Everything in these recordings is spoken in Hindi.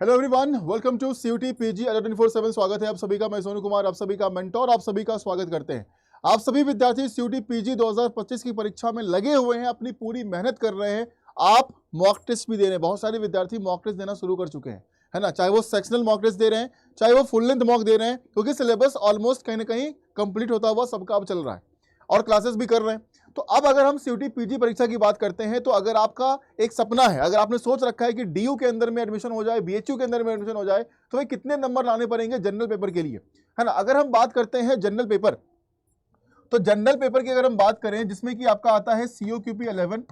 Hello everyone, welcome to CUET PG 24/7। स्वागत है आप सभी का। मैं सोनू कुमार, आप सभी का मेंटोर, आप सभी का स्वागत करते हैं। आप सभी विद्यार्थी सीयूटी पीजी 2025 की परीक्षा में लगे हुए हैं, अपनी पूरी मेहनत कर रहे हैं। आप मॉक टेस्ट भी दे रहे हैं, बहुत सारे विद्यार्थी मॉक टेस्ट देना शुरू कर चुके हैं, है ना। चाहे वो सेक्शनल मॉक टेस्ट दे रहे हैं, चाहे वो फुल लेंथ मॉक दे रहे हैं, क्योंकि सिलेबस ऑलमोस्ट कहीं ना कहीं कंप्लीट होता हुआ सबका अब चल रहा है और क्लासेस भी कर रहे हैं। तो अब अगर हम सीयूटी पीजी परीक्षा की बात करते हैं, तो अगर आपका एक सपना है, अगर आपने सोच रखा है कि डीयू के अंदर में एडमिशन हो जाए, बीएचयू के अंदर में एडमिशन हो जाए, तो भाई कितने नंबर लाने पड़ेंगे जनरल पेपर के लिए, है ना। अगर हम बात करते हैं जनरल पेपर, तो जनरल पेपर की अगर हम बात करें, जिसमें कि आपका आता है COQP 11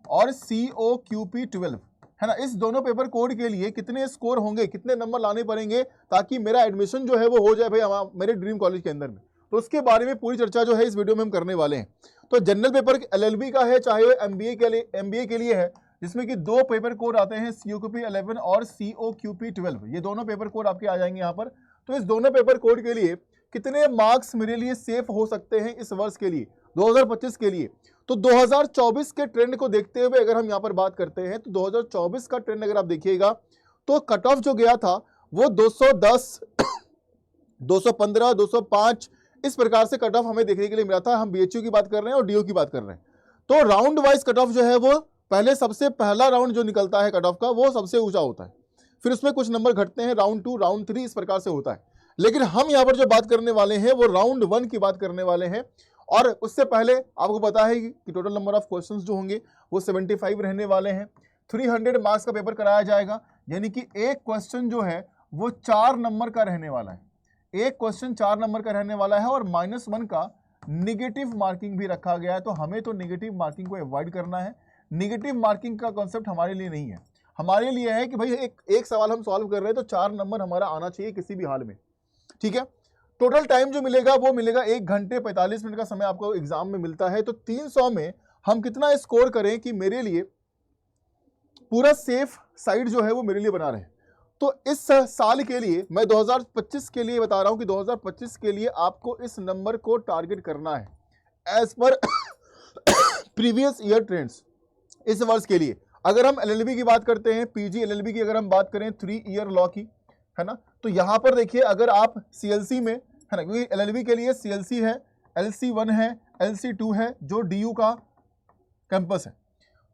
और COQP 12, है ना। इस दोनों पेपर कोड के लिए कितने स्कोर होंगे, कितने नंबर लाने पड़ेंगे ताकि मेरा एडमिशन जो है वो हो जाए भाई मेरे ड्रीम कॉलेज के अंदर में, तो उसके बारे में पूरी चर्चा जो है इस वीडियो में हम करने वाले हैं। तो जनरल पेपर LLB का है, चाहे वो MBA के लिए है, जिसमें कि दो पेपर कोड आते हैं, COQP 11 और COQP 12। ये दोनों पेपर कोड आपके आ जाएंगे यहाँ पर। तो इस दोनों पेपर कोड के लिए कितने मार्क्स मेरे लिए सेफ हो सकते हैं इस वर्ष के लिए, 2025 के लिए। तो 2024 के ट्रेंड को देखते हुए अगर हम यहाँ पर बात करते हैं, तो 2024 का ट्रेंड अगर आप देखिएगा, तो कट ऑफ जो गया था वो 210, 215, 205 इस प्रकार से कट ऑफ हमें देखने के लिए मिला था। हम बीएचयू की बात कर रहे हैं और डीयू की बात कर रहे हैं। तो राउंड वाइज कट ऑफ जो है वो पहले सबसे पहला राउंड जो निकलता है कट ऑफ का, वो सबसे ऊंचा होता है, फिर उसमें कुछ नंबर घटते हैं, राउंड 2, राउंड 3 इस प्रकार से होता है। लेकिन हम यहाँ पर जो बात करने वाले हैं वो राउंड 1 की बात करने वाले हैं। और उससे पहले आपको पता है कि टोटल नंबर ऑफ क्वेश्चंस जो होंगे वो 75 रहने वाले हैं। 300 मार्क्स का पेपर कराया जाएगा, यानी कि एक क्वेश्चन जो है वो 4 नंबर का रहने वाला है। एक क्वेश्चन 4 नंबर का रहने वाला है और -1 का निगेटिव मार्किंग भी रखा गया है। तो हमें तो निगेटिव मार्किंग को अवॉइड करना है। निगेटिव मार्किंग का कॉन्सेप्ट हमारे लिए नहीं है। हमारे लिए है कि भाई एक सवाल हम सॉल्व कर रहे हैं तो 4 नंबर हमारा आना चाहिए किसी भी हाल में, ठीक है। टोटल टाइम जो मिलेगा वो मिलेगा 1 घंटे 45 मिनट का समय आपको एग्जाम में मिलता है। तो 300 में हम कितना स्कोर करें कि मेरे लिए पूरा सेफ साइड जो है वो मेरे लिए बना रहे। तो इस साल के लिए मैं 2025 के लिए बता रहा हूं कि 2025 के लिए आपको इस नंबर को टारगेट करना है as per previous year trends. इस वर्ष के लिए अगर हम LLB की बात करते हैं, PG LLB की अगर हम बात करें 3 ईयर लॉ की, है ना, तो यहां पर देखिए अगर आप CLC में, है ना, क्योंकि LLB के लिए CLC है, LC1 है, LC2 है, जो DU का कैंपस है।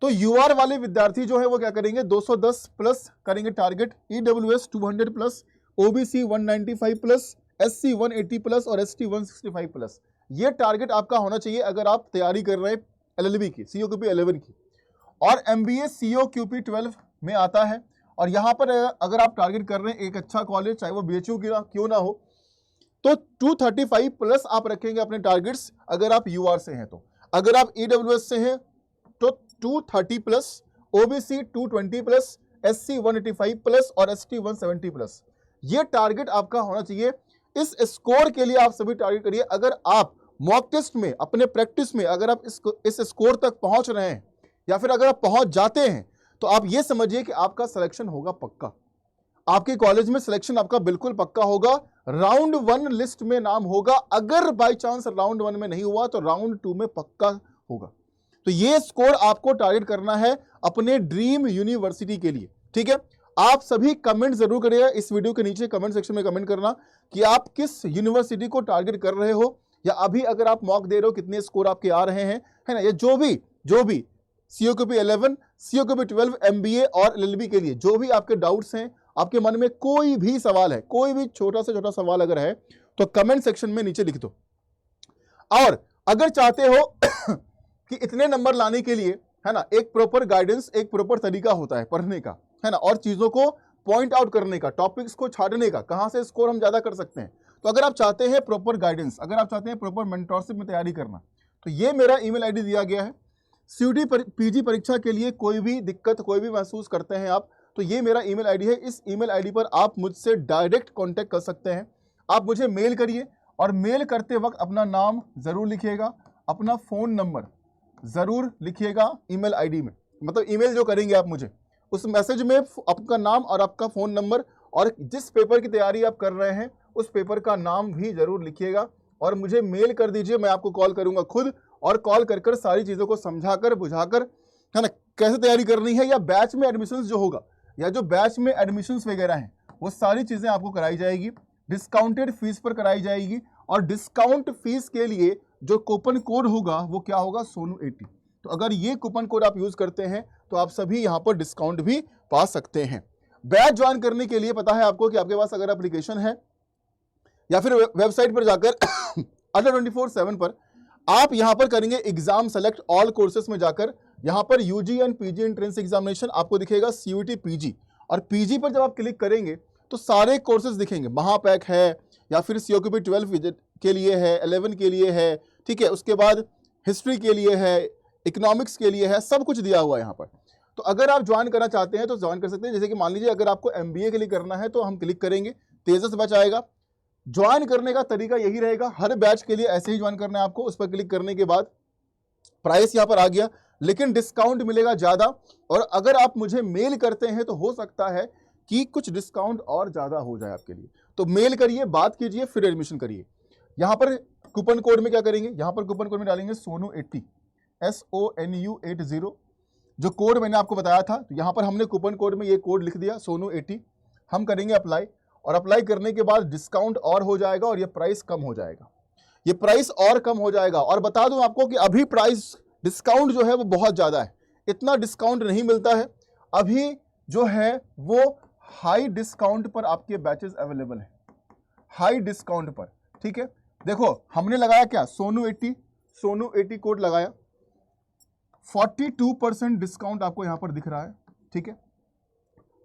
तो UR वाले विद्यार्थी जो है वो क्या करेंगे, 210 प्लस करेंगे target, EWS 200 plus, OBC 195 plus, SC 180 plus और ST 165 प्लस। ये टारगेट आपका होना चाहिए अगर आप तैयारी कर रहे हैं LLB की, COQP 11 की। और MBA COQP 12 में आता है। और यहाँ पर अगर आप टारगेट कर रहे हैं एक अच्छा कॉलेज, चाहे वो BHU की क्यों ना हो, तो 235 प्लस आप रखेंगे अपने टारगेट्स अगर आप UR से हैं। तो अगर आप EWS से हैं तो 230 plus, OBC 220 plus, SC 185 plus और ST 170 प्लस। ये टारगेट आपका होना चाहिए। इस स्कोर के लिए आप सभी टारगेट करिए। अगर आप मॉक टेस्ट में, अपने प्रैक्टिस में अगर आप इस स्कोर तक पहुंच रहे हैं या फिर अगर आप पहुंच जाते हैं, तो आप ये समझिए कि आपका सिलेक्शन होगा पक्का। आपके कॉलेज में सिलेक्शन आपका बिल्कुल पक्का होगा। राउंड 1 लिस्ट में नाम होगा। अगर बाई चांस राउंड 1 में नहीं हुआ तो राउंड 2 में पक्का होगा। तो ये स्कोर आपको टारगेट करना है अपने ड्रीम यूनिवर्सिटी के लिए, ठीक है। आप सभी कमेंट जरूर करिएगा इस वीडियो के नीचे, कमेंट सेक्शन में कमेंट करना कि आप किस यूनिवर्सिटी को टारगेट कर रहे हो, या अभी अगर आप मॉक दे रहे हो कितने स्कोर आपके आ रहे हैं, है ना। ये जो भी COQP 11, COQP 12, MBA और LLB के लिए जो भी आपके डाउट्स हैं, आपके मन में कोई भी सवाल है, कोई भी छोटा से छोटा सवाल अगर है, तो कमेंट सेक्शन में नीचे लिख दो। और अगर चाहते हो कि इतने नंबर लाने के लिए, है ना, एक प्रॉपर गाइडेंस, एक प्रॉपर तरीका होता है पढ़ने का, है ना, और चीजों को पॉइंट आउट करने का, टॉपिक्स को छाटने का, कहां से स्कोर हम ज्यादा कर सकते हैं। तो अगर आप चाहते हैं प्रॉपर गाइडेंस, अगर आप चाहते हैं प्रॉपर मेंटोरशिप में तैयारी करना, तो ये मेरा ईमेल आईडी दिया गया है। CUT PG परीक्षा के लिए कोई भी दिक्कत, कोई भी महसूस करते हैं आप, तो ये मेरा ईमेल आईडी है। इस ईमेल आईडी पर आप मुझसे डायरेक्ट कांटेक्ट कर सकते हैं। आप मुझे मेल करिए और मेल करते वक्त अपना नाम जरूर लिखिएगा, अपना फोन नंबर जरूर लिखिएगा ईमेल आईडी में। मतलब ईमेल जो करेंगे आप मुझे, उस मैसेज में आपका नाम और आपका फोन नंबर और जिस पेपर की तैयारी आप कर रहे हैं उस पेपर का नाम भी जरूर लिखिएगा और मुझे मेल कर दीजिए। मैं आपको कॉल करूंगा खुद, और कॉल कर सारी चीज़ों को समझाकर बुझाकर, है ना, कैसे तैयारी करनी है, या बैच में एडमिशन जो होगा, या जो बैच में एडमिशन्स वगैरह हैं वो सारी चीजें आपको कराई जाएगी, डिस्काउंटेड फीस पर कराई जाएगी। और डिस्काउंट फीस के लिए जो कूपन कोड होगा वो क्या होगा, सोनू 80। तो अगर ये कूपन कोड आप यूज करते हैं तो आप सभी यहां पर डिस्काउंट भी पा सकते हैं। बैच ज्वाइन करने के लिए पता है आपको कि आपके पास अगर एप्लीकेशन है या फिर वेबसाइट पर जाकर अंडर 24/7 पर आप यहां पर करेंगे एग्जाम सेलेक्ट ऑल कोर्सेस में जाकर, यहां पर UG and PG entrance examination आपको दिखेगा सीयूटी पीजी, और पीजी पर जब आप क्लिक करेंगे तो सारे कोर्सेज दिखेंगे। महापैक है या फिर सीओक्यूपी 12 के लिए है, 11 के लिए है, ठीक है, उसके बाद हिस्ट्री के लिए है, इकोनॉमिक्स के लिए है, सब कुछ दिया हुआ है यहाँ पर। तो अगर आप ज्वाइन करना चाहते हैं तो ज्वाइन कर सकते हैं। जैसे कि मान लीजिए अगर आपको एमबीए के लिए करना है तो हम क्लिक करेंगे, तेजस बैच आएगा। ज्वाइन करने का तरीका यही रहेगा, हर बैच के लिए ऐसे ही ज्वाइन करना है आपको। उस पर क्लिक करने के बाद प्राइस यहाँ पर आ गया, लेकिन डिस्काउंट मिलेगा ज्यादा। और अगर आप मुझे मेल करते हैं तो हो सकता है कि कुछ डिस्काउंट और ज्यादा हो जाए आपके लिए। तो मेल करिए, बात कीजिए, फिर एडमिशन करिए। यहां पर कूपन कोड में क्या करेंगे, यहां पर कूपन कोड में डालेंगे सोनू 80, SONU 80, जो कोड मैंने आपको बताया था। तो यहां पर हमने कूपन कोड में ये कोड लिख दिया सोनू 80। हम करेंगे अप्लाई, और अप्लाई करने के बाद डिस्काउंट और हो जाएगा और ये प्राइस कम हो जाएगा, ये प्राइस और कम हो जाएगा। और बता दूं आपको कि अभी प्राइस डिस्काउंट जो है वो बहुत ज्यादा है, इतना डिस्काउंट नहीं मिलता है अभी। जो है वो हाई डिस्काउंट पर आपके बैचेस अवेलेबल है, हाई डिस्काउंट पर, ठीक है। देखो हमने लगाया क्या, सोनू 80 कोड लगाया, 42% डिस्काउंट आपको यहां पर दिख रहा है, ठीक है।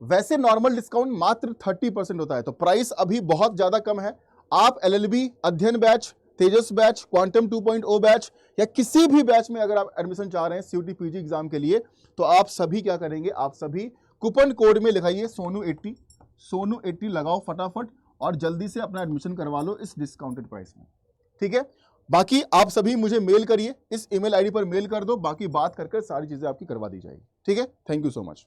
वैसे नॉर्मल डिस्काउंट मात्र 30% होता है, तो प्राइस अभी बहुत ज्यादा कम है। आप LLB अध्ययन बैच, तेजस बैच, क्वांटम 2.0 बैच या किसी भी बैच में अगर आप एडमिशन चाह रहे हैं सीयूटी पीजी एग्जाम के लिए, तो आप सभी क्या करेंगे, आप सभी कूपन कोड में लिखाइए सोनू 80 लगाओ फटाफट, और जल्दी से अपना एडमिशन करवा लो इस डिस्काउंटेड प्राइस में, ठीक है। बाकी आप सभी मुझे मेल करिए, इस ईमेल आईडी पर मेल कर दो, बाकी बात करके सारी चीजें आपकी करवा दी जाएगी, ठीक है। Thank you so much.